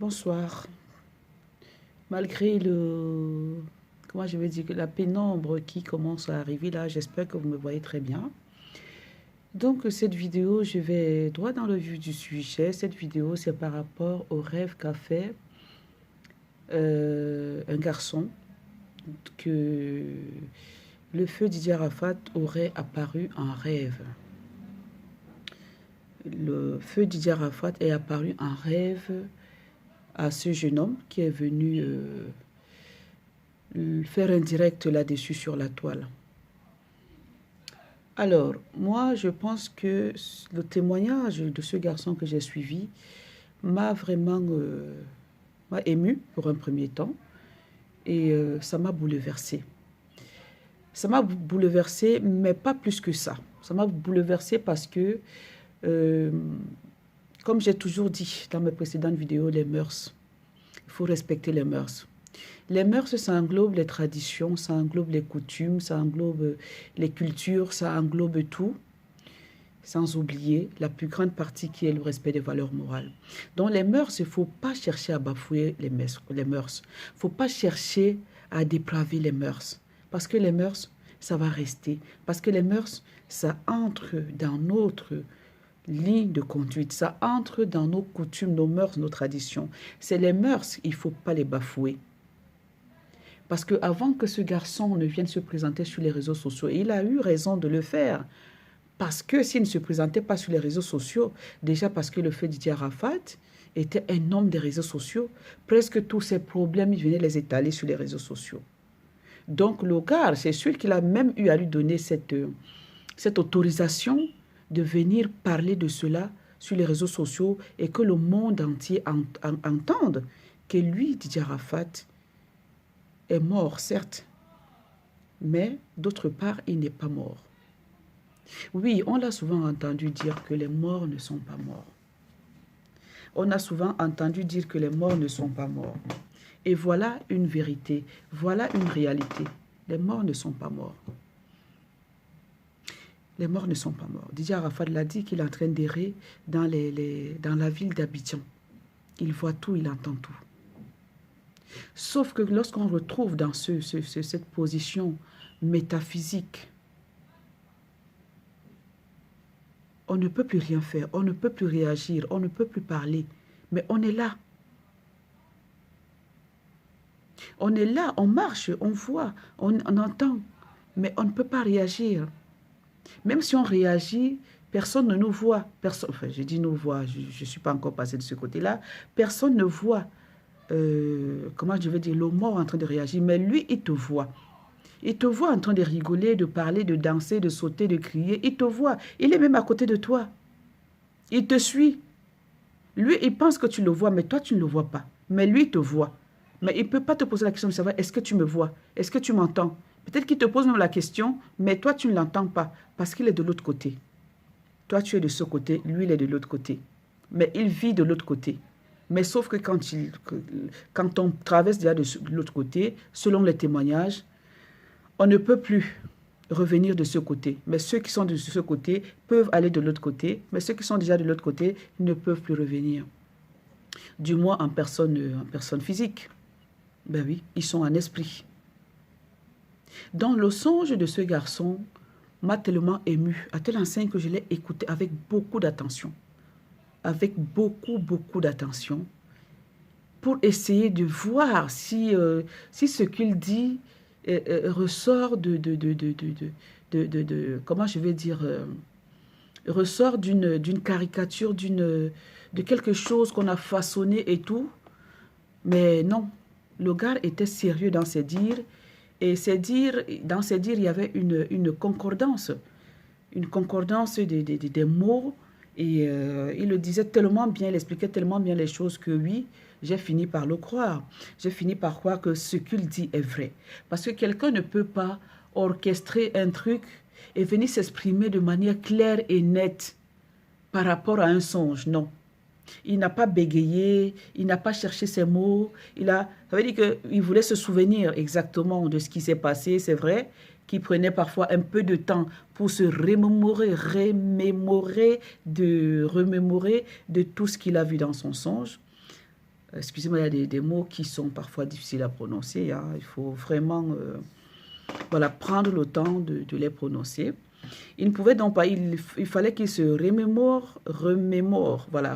Bonsoir. Malgré comment je vais dire, que la pénombre qui commence à arriver là, j'espère que vous me voyez très bien. Donc cette vidéo, je vais droit dans le vif du sujet. Cette vidéo, c'est par rapport au rêve qu'a fait un garçon que le feu Didier Arafat aurait apparu en rêve. Le feu Didier Arafat est apparu en rêve à ce jeune homme qui est venu faire un direct là-dessus sur la toile. Alors, moi, je pense que le témoignage de ce garçon que j'ai suivi m'a vraiment m'a ému pour un premier temps et ça m'a bouleversé. Ça m'a bouleversé, mais pas plus que ça. Ça m'a bouleversé parce que, euh, comme j'ai toujours dit dans mes précédentes vidéos, les mœurs, il faut respecter les mœurs. Les mœurs, ça englobe les traditions, ça englobe les coutumes, ça englobe les cultures, ça englobe tout, sans oublier la plus grande partie qui est le respect des valeurs morales. Dans les mœurs, il ne faut pas chercher à bafouer les mœurs. Il ne faut pas chercher à dépraver les mœurs. Parce que les mœurs, ça va rester. Parce que les mœurs, ça entre dans notre ligne de conduite. Ça entre dans nos coutumes, nos mœurs, nos traditions. C'est les mœurs, il ne faut pas les bafouer. Parce qu'avant que ce garçon ne vienne se présenter sur les réseaux sociaux, il a eu raison de le faire. Parce que s'il ne se présentait pas sur les réseaux sociaux, déjà parce que le fait Didier Arafat était un homme des réseaux sociaux, presque tous ses problèmes, il venait les étaler sur les réseaux sociaux. Donc le gars, c'est sûr qu'il a même eu à lui donner cette autorisation de venir parler de cela sur les réseaux sociaux et que le monde entier entende que lui, Didier Arafat, est mort, certes, mais d'autre part, il n'est pas mort. Oui, on l'a souvent entendu dire que les morts ne sont pas morts. On a souvent entendu dire que les morts ne sont pas morts. Et voilà une vérité, voilà une réalité. Les morts ne sont pas morts. Les morts ne sont pas morts. Didier Arafat l'a dit qu'il est en train d'errer dans la ville d'Abidjan. Il voit tout, il entend tout. Sauf que lorsqu'on retrouve dans cette position métaphysique, on ne peut plus rien faire, on ne peut plus réagir, on ne peut plus parler, mais on est là. On est là, on marche, on voit, on entend, mais on ne peut pas réagir. Même si on réagit, personne ne nous voit. Personne, enfin, je dis nous voit, je ne suis pas encore passé de ce côté-là. Personne ne voit, comment je vais dire, le mort en train de réagir, mais lui, il te voit. Il te voit en train de rigoler, de parler, de danser, de sauter, de crier. Il te voit. Il est même à côté de toi. Il te suit. Lui, il pense que tu le vois, mais toi, tu ne le vois pas. Mais lui, il te voit. Mais il ne peut pas te poser la question de savoir, est-ce que tu me vois? Est-ce que tu m'entends? Peut-être qu'il te pose même la question, mais toi, tu ne l'entends pas parce qu'il est de l'autre côté. Toi, tu es de ce côté, lui, il est de l'autre côté. Mais il vit de l'autre côté. Mais sauf que quand on traverse déjà de l'autre côté, selon les témoignages, on ne peut plus revenir de ce côté. Mais ceux qui sont de ce côté peuvent aller de l'autre côté. Mais ceux qui sont déjà de l'autre côté ne peuvent plus revenir. Du moins en personne physique. Ben oui, ils sont en esprit. Dans le songe de ce garçon m'a tellement ému, à tel enseigne que je l'ai écouté avec beaucoup d'attention. Avec beaucoup d'attention. Pour essayer de voir si ce qu'il dit ressort comment je vais dire, ressort d'une caricature, de quelque chose qu'on a façonné et tout. Mais non, le gars était sérieux dans ses dires. Et dans ses dires, il y avait une concordance. Une concordance des mots. Et il le disait tellement bien, il expliquait tellement bien les choses que oui, j'ai fini par le croire. J'ai fini par croire que ce qu'il dit est vrai. Parce que quelqu'un ne peut pas orchestrer un truc et venir s'exprimer de manière claire et nette par rapport à un songe. Non. Il n'a pas bégayé, il n'a pas cherché ses mots. Ça veut dire qu'il voulait se souvenir exactement de ce qui s'est passé, c'est vrai, qu'il prenait parfois un peu de temps pour se remémorer de tout ce qu'il a vu dans son songe. Excusez-moi, il y a des mots qui sont parfois difficiles à prononcer. Hein. Il faut vraiment voilà, prendre le temps de les prononcer. Il ne pouvait donc pas, il fallait qu'il se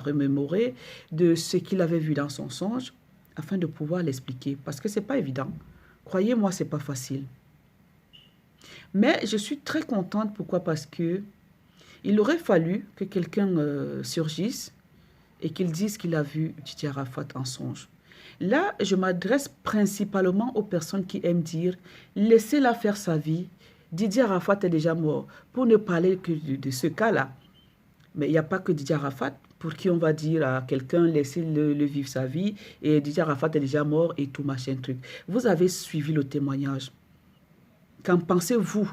remémorer de ce qu'il avait vu dans son songe afin de pouvoir l'expliquer. Parce que ce n'est pas évident. Croyez-moi, ce n'est pas facile. Mais je suis très contente. Pourquoi? Parce que il aurait fallu que quelqu'un surgisse et qu'il dise qu'il a vu Didier Arafat en songe. Là, je m'adresse principalement aux personnes qui aiment dire « laissez-la faire sa vie ». Didier Arafat est déjà mort. Pour ne parler que de ce cas-là. Mais il n'y a pas que Didier Arafat pour qui on va dire à quelqu'un laissez-le vivre sa vie et Didier Arafat est déjà mort et tout machin truc. Vous avez suivi le témoignage. Qu'en pensez-vous?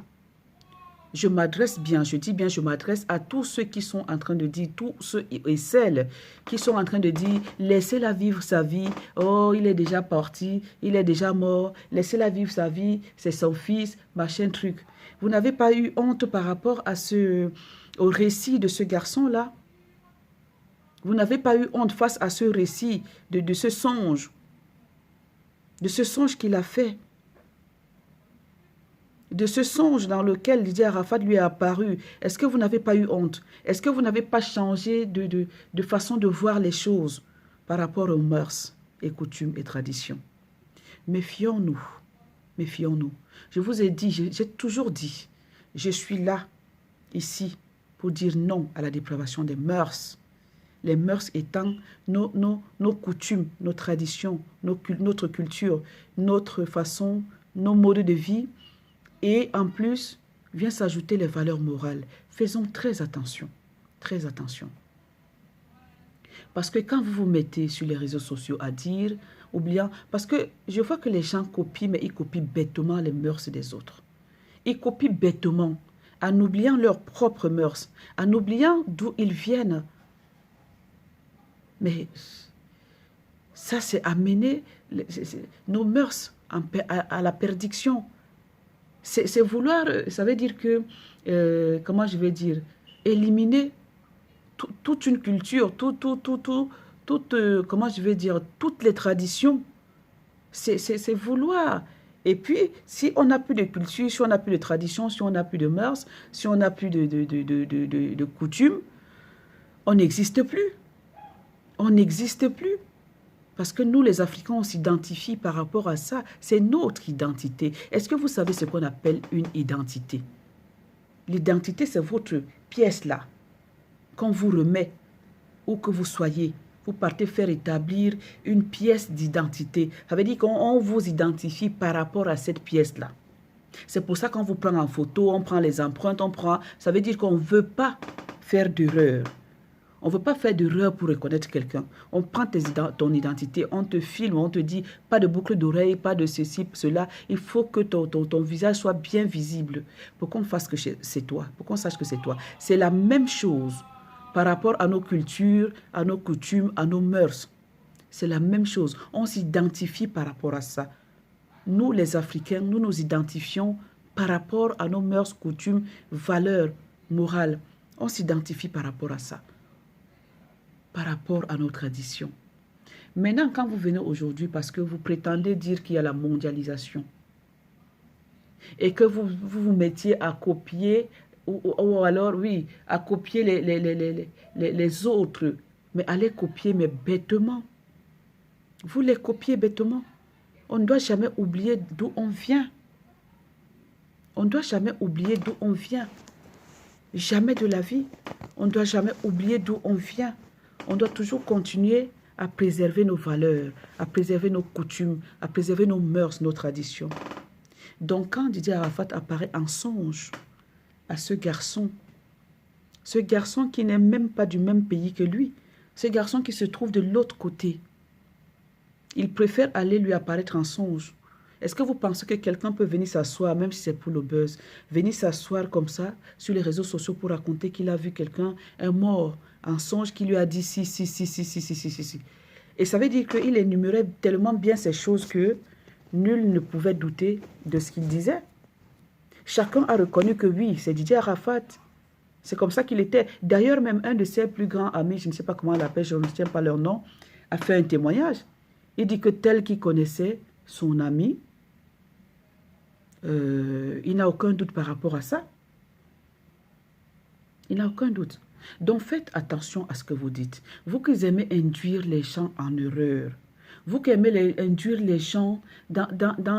Je m'adresse bien, je dis bien, je m'adresse à tous ceux qui sont en train de dire, tous ceux et celles qui sont en train de dire, laissez-la vivre sa vie, oh, il est déjà parti, il est déjà mort, laissez-la vivre sa vie, c'est son fils, machin truc. Vous n'avez pas eu honte par rapport à au récit de ce garçon-là? Vous n'avez pas eu honte face à ce récit de ce songe qu'il a fait? De ce songe dans lequel Didier Arafat lui est apparu, est-ce que vous n'avez pas eu honte? Est-ce que vous n'avez pas changé de façon de voir les choses par rapport aux mœurs et coutumes et traditions? Méfions-nous, méfions-nous. Je vous ai dit, j'ai toujours dit, je suis là, ici, pour dire non à la dépravation des mœurs. Les mœurs étant nos coutumes, nos traditions, notre culture, notre façon, nos modes de vie. Et en plus, vient s'ajouter les valeurs morales. Faisons très attention, très attention. Parce que quand vous vous mettez sur les réseaux sociaux à dire, oubliant, parce que je vois que les gens copient, mais ils copient bêtement les mœurs des autres. Ils copient bêtement, en oubliant leurs propres mœurs, en oubliant d'où ils viennent. Mais ça, c'est amener nos mœurs à la perdition. C'est vouloir, ça veut dire que, comment je vais dire, éliminer toute une culture, comment je vais dire, toutes les traditions. C'est vouloir. Et puis, si on n'a plus de culture, si on n'a plus de tradition, si on n'a plus de mœurs, si on n'a plus de coutumes, on n'existe plus. On n'existe plus. Parce que nous, les Africains, on s'identifie par rapport à ça. C'est notre identité. Est-ce que vous savez ce qu'on appelle une identité? L'identité, c'est votre pièce là. Qu'on vous remet, où que vous soyez, vous partez faire établir une pièce d'identité. Ça veut dire qu'on vous identifie par rapport à cette pièce-là. C'est pour ça qu'on vous prend en photo, on prend les empreintes, ça veut dire qu'on ne veut pas faire d'erreur. On ne veut pas faire d'erreur pour reconnaître quelqu'un. On prend ton identité, on te filme, on te dit pas de boucle d'oreille, pas de ceci, cela. Il faut que ton visage soit bien visible pour qu'on fasse que c'est toi, pour qu'on sache que c'est toi. C'est la même chose par rapport à nos cultures, à nos coutumes, à nos mœurs. C'est la même chose. On s'identifie par rapport à ça. Nous, les Africains, nous nous identifions par rapport à nos mœurs, coutumes, valeurs, morales. On s'identifie par rapport à ça. Par rapport à nos traditions. Maintenant, quand vous venez aujourd'hui, parce que vous prétendez dire qu'il y a la mondialisation, et que vous mettiez à copier, ou alors, oui, à copier les autres, mais à les copier, mais bêtement. Vous les copiez bêtement. On ne doit jamais oublier d'où on vient. On ne doit jamais oublier d'où on vient. Jamais de la vie. On ne doit jamais oublier d'où on vient. On doit toujours continuer à préserver nos valeurs, à préserver nos coutumes, à préserver nos mœurs, nos traditions. Donc, quand Didier Arafat apparaît en songe à ce garçon qui n'est même pas du même pays que lui, ce garçon qui se trouve de l'autre côté, il préfère aller lui apparaître en songe. Est-ce que vous pensez que quelqu'un peut venir s'asseoir, même si c'est pour le buzz, venir s'asseoir comme ça sur les réseaux sociaux pour raconter qu'il a vu quelqu'un, un mort, en songe qui lui a dit si. Et ça veut dire qu'il énumérait tellement bien ces choses que nul ne pouvait douter de ce qu'il disait. Chacun a reconnu que oui, c'est Didier Arafat. C'est comme ça qu'il était. D'ailleurs, même un de ses plus grands amis, je ne sais pas comment on l'appelle, je ne retiens pas leur nom, a fait un témoignage. Il dit que tel qu'il connaissait son ami, il n'a aucun doute par rapport à ça. Il n'a aucun doute. Donc faites attention à ce que vous dites. Vous qui aimez induire les gens en erreur, vous qui aimez induire les gens dans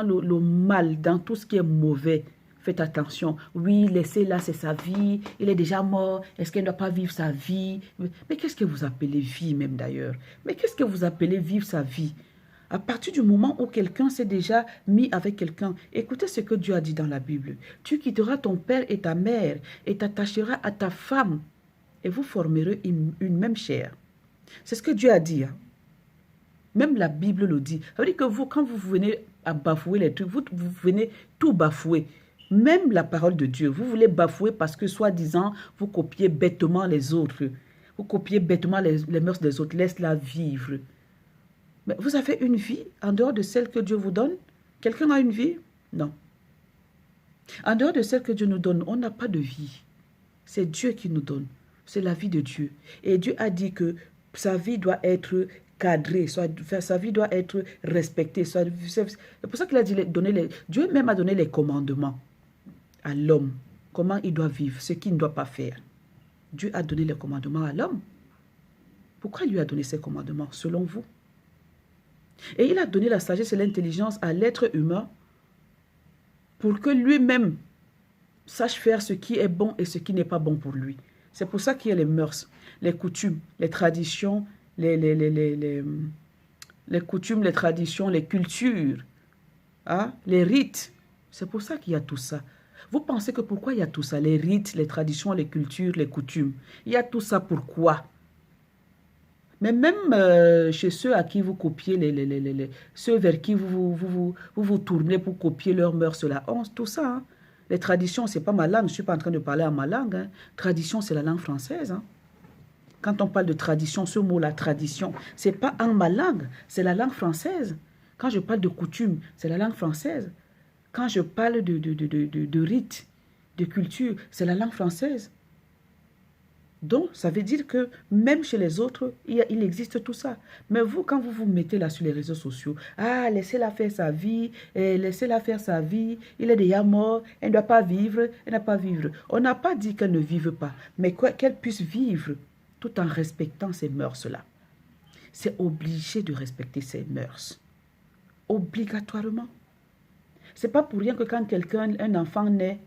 le mal, dans tout ce qui est mauvais, faites attention. Oui, laissez-la, c'est sa vie, il est déjà mort, est-ce qu'elle ne doit pas vivre sa vie? Mais qu'est-ce que vous appelez vie même d'ailleurs? Mais qu'est-ce que vous appelez vivre sa vie? À partir du moment où quelqu'un s'est déjà mis avec quelqu'un, écoutez ce que Dieu a dit dans la Bible. Tu quitteras ton père et ta mère et t'attacheras à ta femme et vous formerez une même chair. C'est ce que Dieu a dit. Hein. Même la Bible le dit. Ça veut dire que vous, quand vous venez à bafouer les trucs, vous venez tout bafouer. Même la parole de Dieu, vous voulez bafouer parce que, soi-disant, vous copiez bêtement les autres. Vous copiez bêtement les mœurs des autres. Laisse-la vivre. Mais vous avez une vie en dehors de celle que Dieu vous donne? Quelqu'un a une vie? Non. En dehors de celle que Dieu nous donne, on n'a pas de vie. C'est Dieu qui nous donne. C'est la vie de Dieu. Et Dieu a dit que sa vie doit être cadrée, sa vie doit être respectée. C'est pour ça qu'il a dit Dieu même a donné les commandements à l'homme. Comment il doit vivre, ce qu'il ne doit pas faire. Dieu a donné les commandements à l'homme. Pourquoi il lui a donné ces commandements, selon vous? Et il a donné la sagesse et l'intelligence à l'être humain pour que lui-même sache faire ce qui est bon et ce qui n'est pas bon pour lui. C'est pour ça qu'il y a les mœurs, les coutumes, les traditions, les coutumes, les traditions, les cultures, hein, les rites. C'est pour ça qu'il y a tout ça. Vous pensez que pourquoi il y a tout ça? Les rites, les traditions, les cultures, les coutumes. Il y a tout ça pourquoi? Mais même chez ceux à qui vous copiez, ceux vers qui vous tournez pour copier leurs mœurs, la honte, tout ça. Hein. Les traditions, ce n'est pas ma langue, je ne suis pas en train de parler en ma langue. Hein. Tradition, c'est la langue française. Hein. Quand on parle de tradition, ce mot-là, tradition, ce n'est pas en ma langue, c'est la langue française. Quand je parle de coutume, c'est la langue française. Quand je parle de rites, de culture, c'est la langue française. Donc, ça veut dire que même chez les autres, il existe tout ça. Mais vous, quand vous vous mettez là sur les réseaux sociaux, ah, laissez-la faire sa vie, laissez-la faire sa vie, il est déjà mort, elle ne doit pas vivre, elle n'a pas vivre. On n'a pas dit qu'elle ne vive pas, mais qu'elle puisse vivre tout en respectant ces mœurs-là. C'est obligé de respecter ces mœurs. Obligatoirement. Ce n'est pas pour rien que quand un enfant naît,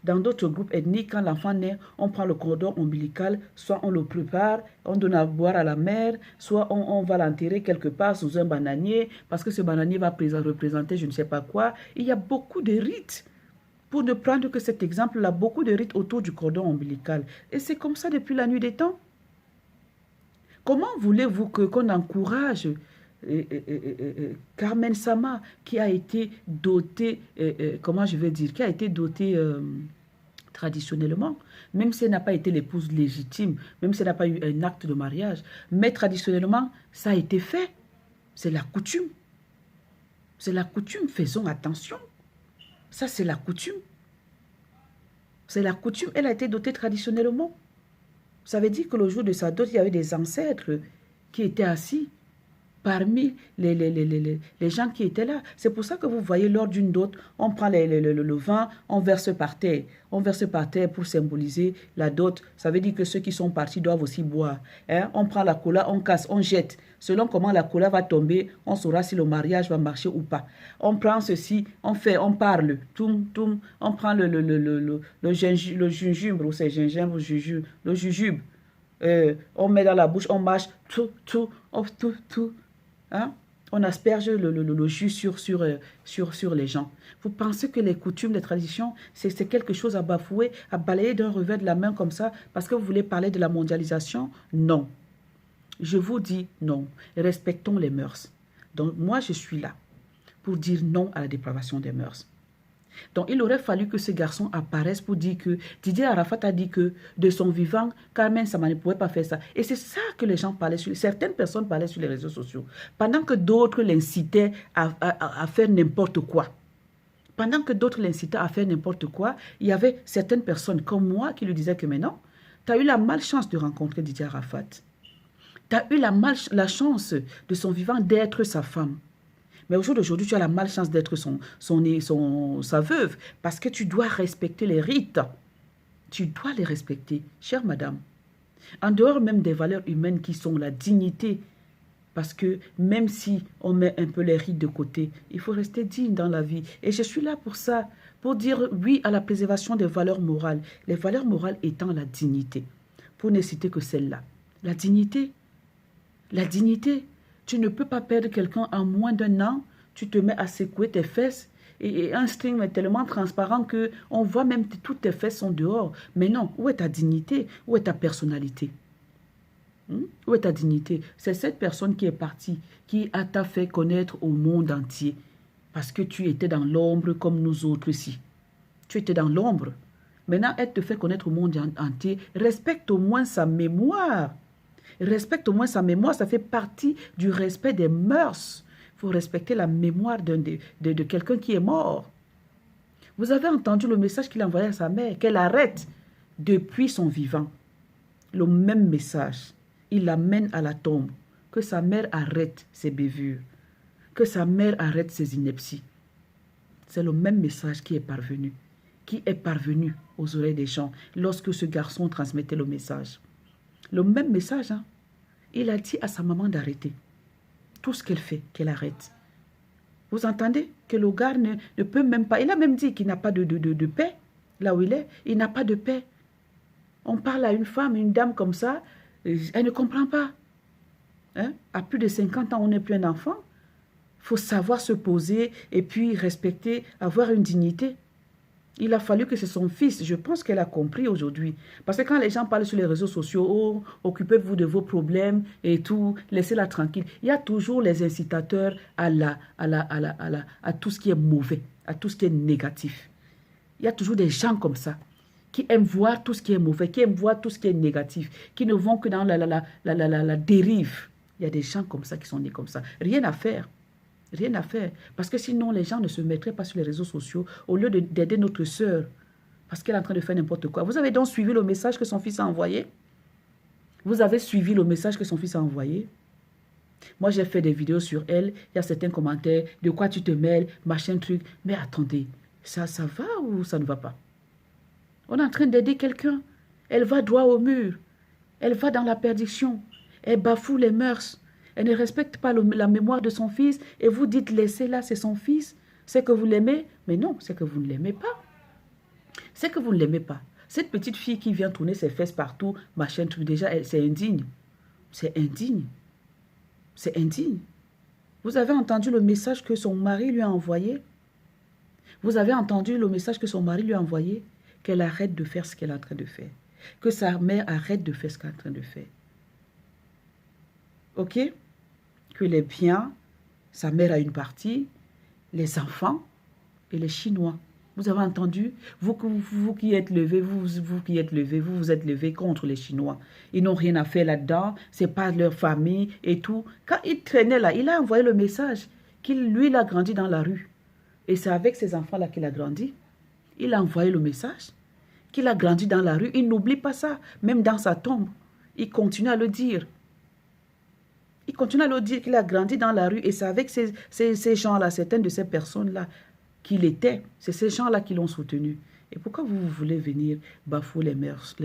dans d'autres groupes ethniques, quand l'enfant naît, on prend le cordon ombilical, soit on le prépare, on donne à boire à la mère, soit on va l'enterrer quelque part sous un bananier, parce que ce bananier va représenter je ne sais pas quoi. Il y a beaucoup de rites. Pour ne prendre que cet exemple-là, beaucoup de rites autour du cordon ombilical. Et c'est comme ça depuis la nuit des temps. Comment voulez-vous qu'on encourage Carmen Sama, qui a été dotée, comment je vais dire, qui a été dotée traditionnellement, même si elle n'a pas été l'épouse légitime, même si elle n'a pas eu un acte de mariage, mais traditionnellement, ça a été fait. C'est la coutume. C'est la coutume, faisons attention. Ça, c'est la coutume. C'est la coutume, elle a été dotée traditionnellement. Ça veut dire que le jour de sa dot, il y avait des ancêtres qui étaient assis parmi les gens qui étaient là. C'est pour ça que vous voyez, lors d'une dot, on prend le vin, on verse par terre. On verse par terre pour symboliser la dot. Ça veut dire que ceux qui sont partis doivent aussi boire. Hein? On prend la cola, on casse, on jette. Selon comment la cola va tomber, on saura si le mariage va marcher ou pas. On prend ceci, on parle. On prend le gingembre, ou c'est gingembre, le jujube. On met dans la bouche, on mâche, tout. Hein? On asperge le jus sur les gens. Vous pensez que les coutumes, les traditions, c'est quelque chose à bafouer, à balayer d'un revers de la main comme ça, parce que vous voulez parler de la mondialisation? Non. Je vous dis non. Respectons les mœurs. Donc, moi, je suis là pour dire non à la dépravation des mœurs. Donc, il aurait fallu que ce garçon apparaisse pour dire que Didier Arafat a dit que de son vivant, Carmen Sama ne pouvait pas faire ça. Et c'est ça que les gens parlaient, certaines personnes parlaient sur les réseaux sociaux, pendant que d'autres l'incitaient à faire n'importe quoi. Pendant que d'autres l'incitaient à faire n'importe quoi, il y avait certaines personnes comme moi qui lui disaient que mais non, tu as eu la malchance de rencontrer Didier Arafat. Tu as eu la chance de son vivant d'être sa femme. Mais au jour d'aujourd'hui, tu as la malchance d'être sa veuve parce que tu dois respecter les rites. Tu dois les respecter, chère madame. En dehors même des valeurs humaines qui sont la dignité, parce que même si on met un peu les rites de côté, il faut rester digne dans la vie. Et je suis là pour ça, pour dire oui à la préservation des valeurs morales. Les valeurs morales étant la dignité, pour ne citer que celle-là. La dignité. La dignité. Tu ne peux pas perdre quelqu'un en moins d'un an. Tu te mets à secouer tes fesses et un string est tellement transparent que on voit même que toutes tes fesses sont dehors. Mais non, où est ta dignité? Où est ta personnalité? Où est ta dignité? C'est cette personne qui est partie, qui t'a fait connaître au monde entier. Parce que tu étais dans l'ombre comme nous autres ici. Tu étais dans l'ombre. Maintenant, elle te fait connaître au monde entier. Respecte au moins sa mémoire. Respecte au moins sa mémoire. Ça fait partie du respect des mœurs. Il faut respecter la mémoire de quelqu'un qui est mort. Vous avez entendu le message qu'il a envoyé à sa mère, qu'elle arrête depuis son vivant. Le même message. Il l'amène à la tombe. Que sa mère arrête ses bévures. Que sa mère arrête ses inepties. C'est le même message qui est parvenu aux oreilles des gens lorsque ce garçon transmettait le message. Le même message, hein? Il a dit à sa maman d'arrêter. Tout ce qu'elle fait, qu'elle arrête. Vous entendez que le gars ne peut même pas... Il a même dit qu'il n'a pas de paix, là où il est. Il n'a pas de paix. On parle à une femme, une dame comme ça, elle ne comprend pas. Hein? À plus de 50 ans, on n'est plus un enfant. Il faut savoir se poser et puis respecter, avoir une dignité. Il a fallu que c'est son fils. Je pense qu'elle a compris aujourd'hui. Parce que quand les gens parlent sur les réseaux sociaux, oh, occupez-vous de vos problèmes et tout, laissez-la tranquille. Il y a toujours les incitateurs à tout ce qui est mauvais, à tout ce qui est négatif. Il y a toujours des gens comme ça qui aiment voir tout ce qui est mauvais, qui aiment voir tout ce qui est négatif, qui ne vont que dans la dérive. Il y a des gens comme ça qui sont nés comme ça. Rien à faire. Rien à faire. Parce que sinon, les gens ne se mettraient pas sur les réseaux sociaux au lieu d'aider notre sœur. Parce qu'elle est en train de faire n'importe quoi. Vous avez donc suivi le message que son fils a envoyé? Vous avez suivi le message que son fils a envoyé? Moi, j'ai fait des vidéos sur elle. Il y a certains commentaires. De quoi tu te mêles? Machin truc. Mais attendez, ça va ou ça ne va pas? On est en train d'aider quelqu'un. Elle va droit au mur. Elle va dans la perdition. Elle bafoue les mœurs. Elle ne respecte pas la mémoire de son fils et vous dites laissez-la, c'est son fils. C'est que vous l'aimez? Mais non, c'est que vous ne l'aimez pas. C'est que vous ne l'aimez pas. Cette petite fille qui vient tourner ses fesses partout, machin truc, déjà, c'est indigne. C'est indigne. C'est indigne. Vous avez entendu le message que son mari lui a envoyé? Vous avez entendu le message que son mari lui a envoyé? Qu'elle arrête de faire ce qu'elle est en train de faire. Que sa mère arrête de faire ce qu'elle est en train de faire. Ok? Qu'il est bien, sa mère a une partie, les enfants et les Chinois. Vous avez entendu? Vous qui êtes levés, vous qui êtes levés, vous vous êtes levés contre les Chinois. Ils n'ont rien à faire là-dedans, c'est pas leur famille et tout. Quand il traînait là, il a envoyé le message lui, il a grandi dans la rue. Et c'est avec ces enfants-là qu'il a grandi. Il a envoyé le message qu'il a grandi dans la rue. Il n'oublie pas ça, même dans sa tombe. Il continue à le dire. Il continue à le dire qu'il a grandi dans la rue et c'est avec ces gens-là, certaines de ces personnes-là qu'il était. C'est ces gens-là qui l'ont soutenu. Et pourquoi vous voulez venir bafouer les mœurs?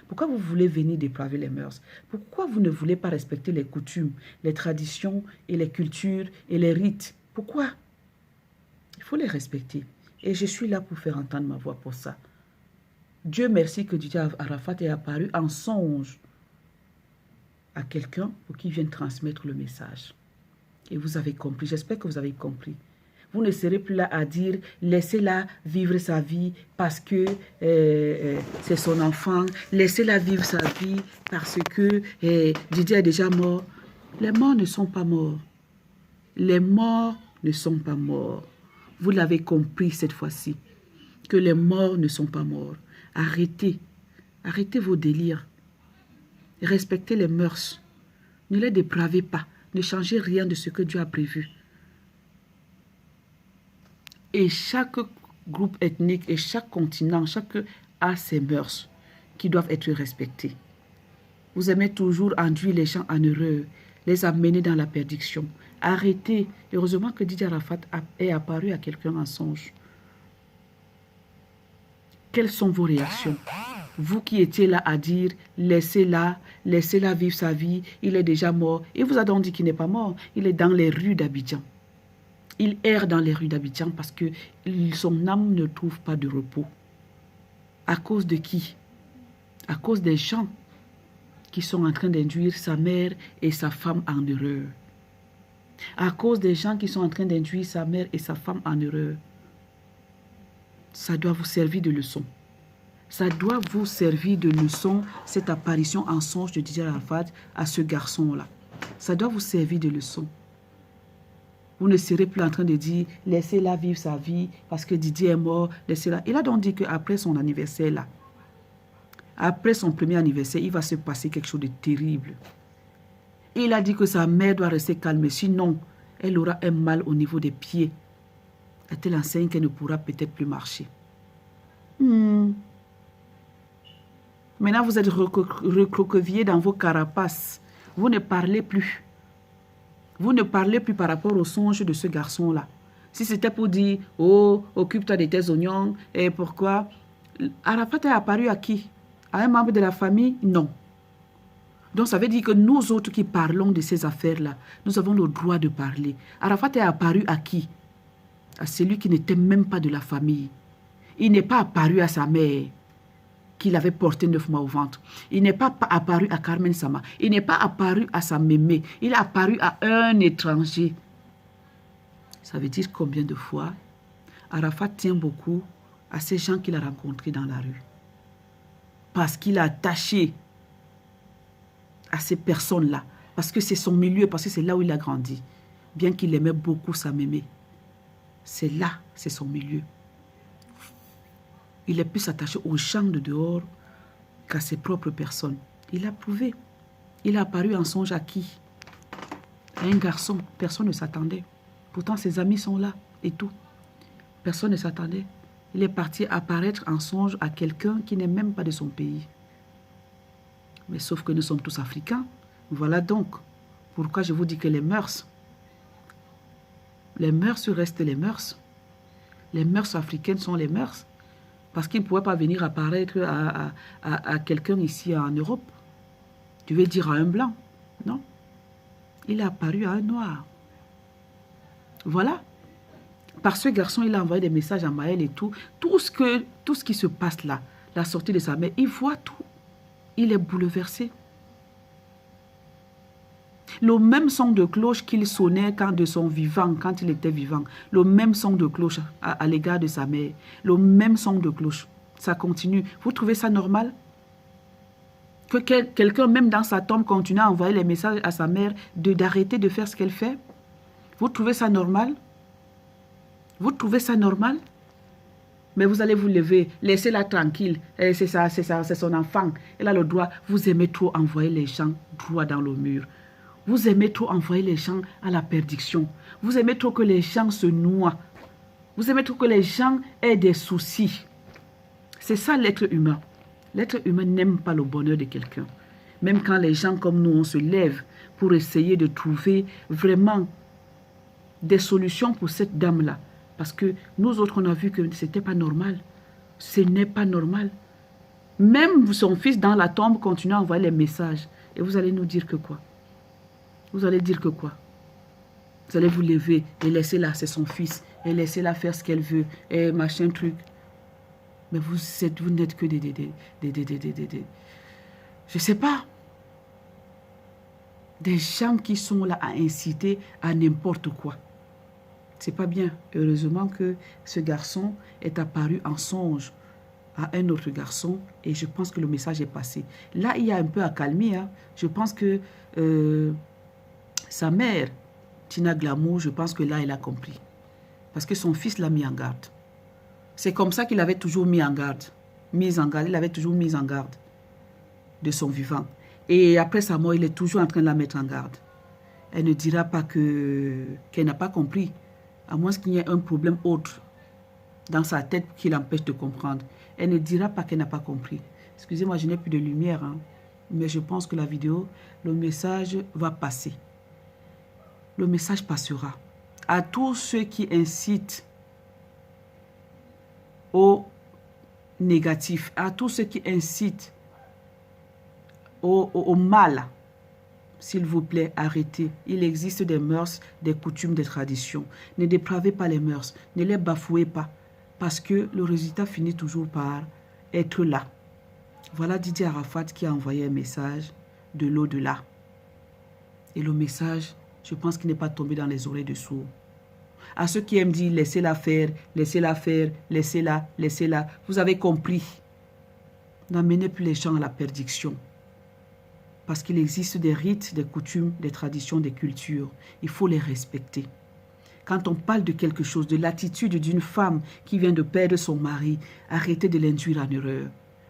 Pourquoi vous voulez venir dépraver les mœurs? Pourquoi vous ne voulez pas respecter les coutumes, les traditions et les cultures et les rites? Pourquoi? Il faut les respecter. Et je suis là pour faire entendre ma voix pour ça. Dieu merci que Didier Arafat est apparu en songe à quelqu'un pour qu'il vienne transmettre le message. Et vous avez compris, j'espère que vous avez compris. Vous ne serez plus là à dire, laissez-la vivre sa vie parce que c'est son enfant, laissez-la vivre sa vie parce que Didier est déjà mort. Les morts ne sont pas morts. Les morts ne sont pas morts. Vous l'avez compris cette fois-ci, que les morts ne sont pas morts. Arrêtez, arrêtez vos délires. Respectez les mœurs. Ne les dépravez pas. Ne changez rien de ce que Dieu a prévu. Et chaque groupe ethnique et chaque continent, chaque a ses mœurs qui doivent être respectées. Vous aimez toujours induire les gens en erreur, les amener dans la perdition. Arrêtez. Heureusement que Didier Arafat est apparu à quelqu'un en songe. Quelles sont vos réactions? Vous qui étiez là à dire, laissez-la vivre sa vie, il est déjà mort. Il vous a donc dit qu'il n'est pas mort, il est dans les rues d'Abidjan. Il erre dans les rues d'Abidjan parce que son âme ne trouve pas de repos. À cause de qui? À cause des gens qui sont en train d'induire sa mère et sa femme en erreur. À cause des gens qui sont en train d'induire sa mère et sa femme en erreur. Ça doit vous servir de leçon. Ça doit vous servir de leçon, cette apparition en songe de Didier Arafat à ce garçon-là. Ça doit vous servir de leçon. Vous ne serez plus en train de dire, laissez-la vivre sa vie parce que Didier est mort, laissez-la. Il a donc dit qu'après son anniversaire là, après son premier anniversaire, il va se passer quelque chose de terrible. Il a dit que sa mère doit rester calme, sinon elle aura un mal au niveau des pieds. À telle enseigne qu'elle ne pourra peut-être plus marcher. Maintenant, vous êtes recroquevillés dans vos carapaces. Vous ne parlez plus. Vous ne parlez plus par rapport au songe de ce garçon-là. Si c'était pour dire, oh, occupe-toi de tes oignons, et pourquoi? Arafat est apparu à qui? À un membre de la famille? Non. Donc, ça veut dire que nous autres qui parlons de ces affaires-là, nous avons le droit de parler. Arafat est apparu à qui? À celui qui n'était même pas de la famille. Il n'est pas apparu à sa mère, qu'il avait porté 9 mois au ventre. Il n'est pas apparu à Carmen Sama. Il n'est pas apparu à sa mémé. Il est apparu à un étranger. Ça veut dire combien de fois Arafat tient beaucoup à ces gens qu'il a rencontrés dans la rue. Parce qu'il est attaché à ces personnes-là. Parce que c'est son milieu, parce que c'est là où il a grandi. Bien qu'il aimait beaucoup sa mémé. C'est là, c'est son milieu. Il est plus attaché aux gens de dehors qu'à ses propres personnes. Il a prouvé. Il a apparu en songe à qui? À un garçon. Personne ne s'attendait. Pourtant, ses amis sont là et tout. Personne ne s'attendait. Il est parti apparaître en songe à quelqu'un qui n'est même pas de son pays. Mais sauf que nous sommes tous africains. Voilà donc pourquoi je vous dis que les mœurs restent les mœurs. Les mœurs africaines sont les mœurs. Parce qu'il ne pouvait pas venir apparaître à quelqu'un ici en Europe. Tu veux dire à un blanc? Non. Il est apparu à un noir. Voilà. Par ce garçon, il a envoyé des messages à Maël et tout. Tout ce qui se passe là, la sortie de sa mère, il voit tout. Il est bouleversé. Le même son de cloche qu'il sonnait quand il était vivant. Le même son de cloche à l'égard de sa mère. Le même son de cloche. Ça continue. Vous trouvez ça normal? Que quelqu'un, même dans sa tombe, continue à envoyer les messages à sa mère d'arrêter de faire ce qu'elle fait? Vous trouvez ça normal? Vous trouvez ça normal? Mais vous allez vous lever, laissez-la tranquille. C'est ça, c'est son enfant. Elle a le droit. Vous aimez trop envoyer les gens droit dans le mur. Vous aimez trop envoyer les gens à la perdition. Vous aimez trop que les gens se noient. Vous aimez trop que les gens aient des soucis. C'est ça l'être humain. L'être humain n'aime pas le bonheur de quelqu'un. Même quand les gens comme nous, on se lève pour essayer de trouver vraiment des solutions pour cette dame-là. Parce que nous autres, on a vu que ce n'était pas normal. Ce n'est pas normal. Même son fils dans la tombe continue à envoyer les messages. Et vous allez nous dire que quoi? Vous allez dire que quoi? Vous allez vous lever et laisser-la, c'est son fils. Et laissez-la faire ce qu'elle veut. Et machin truc. Mais vous n'êtes que je sais pas. Des gens qui sont là à inciter à n'importe quoi. C'est pas bien. Heureusement que ce garçon est apparu en songe à un autre garçon et je pense que le message est passé. Là, il y a un peu accalmie. Hein. Je pense que sa mère, Tina Glamour, je pense que là, elle a compris. Parce que son fils l'a mis en garde. C'est comme ça qu'il avait toujours mis en garde. Il avait toujours mis en garde de son vivant. Et après sa mort, il est toujours en train de la mettre en garde. Elle ne dira pas qu'elle n'a pas compris. À moins qu'il y ait un problème autre dans sa tête qui l'empêche de comprendre. Elle ne dira pas qu'elle n'a pas compris. Excusez-moi, je n'ai plus de lumière, hein, mais je pense que la vidéo, le message va passer. Le message passera. À tous ceux qui incitent au négatif, à tous ceux qui incitent au mal, s'il vous plaît, arrêtez. Il existe des mœurs, des coutumes, des traditions. Ne dépravez pas les mœurs, ne les bafouez pas, parce que le résultat finit toujours par être là. Voilà Didier Arafat qui a envoyé un message de l'au-delà. Et le message, je pense qu'il n'est pas tombé dans les oreilles de sourds. À ceux qui aiment dire laissez-la faire, laissez-la faire, laissez-la, laissez-la, vous avez compris. N'amenez plus les gens à la perdition. Parce qu'il existe des rites, des coutumes, des traditions, des cultures. Il faut les respecter. Quand on parle de quelque chose, de l'attitude d'une femme qui vient de perdre son mari, arrêtez de l'induire en erreur.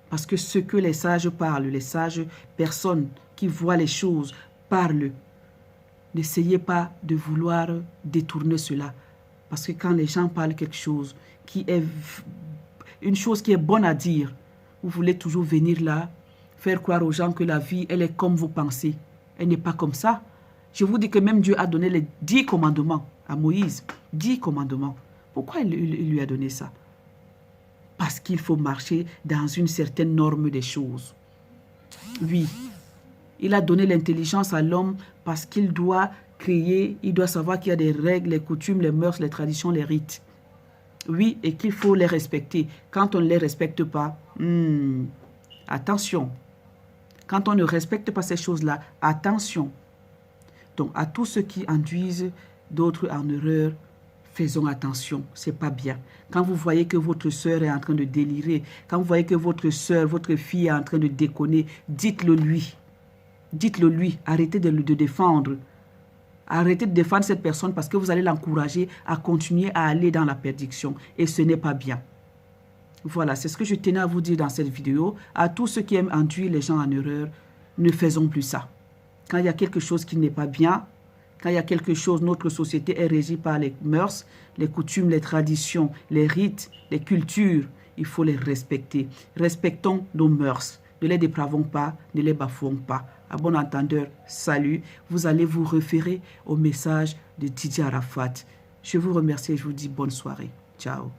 Parce que ce que les sages parlent, les sages personnes qui voient les choses parlent, n'essayez pas de vouloir détourner cela. Parce que quand les gens parlent quelque chose qui est une chose qui est bonne à dire, vous voulez toujours venir là, faire croire aux gens que la vie, elle est comme vous pensez. Elle n'est pas comme ça. Je vous dis que même Dieu a donné les 10 commandements à Moïse. 10 commandements. Pourquoi il lui a donné ça? Parce qu'il faut marcher dans une certaine norme des choses. Oui, il a donné l'intelligence à l'homme parce qu'il doit créer, il doit savoir qu'il y a des règles, les coutumes, les mœurs, les traditions, les rites. Oui, et qu'il faut les respecter. Quand on ne les respecte pas, attention. Quand on ne respecte pas ces choses-là, attention. Donc, à tous ceux qui induisent d'autres en erreur, faisons attention, c'est pas bien. Quand vous voyez que votre soeur est en train de délirer, quand vous voyez que votre soeur, votre fille est en train de déconner, dites-le lui. Dites-le lui, arrêtez de le défendre. Arrêtez de défendre cette personne parce que vous allez l'encourager à continuer à aller dans la perdition. Et ce n'est pas bien. Voilà, c'est ce que je tenais à vous dire dans cette vidéo. À tous ceux qui aiment induire les gens en erreur, ne faisons plus ça. Quand il y a quelque chose qui n'est pas bien, quand il y a quelque chose, notre société est régie par les mœurs, les coutumes, les traditions, les rites, les cultures, il faut les respecter. Respectons nos mœurs. Ne les dépravons pas, ne les bafouons pas. À bon entendeur, salut. Vous allez vous référer au message de Didier Arafat. Je vous remercie et je vous dis bonne soirée. Ciao.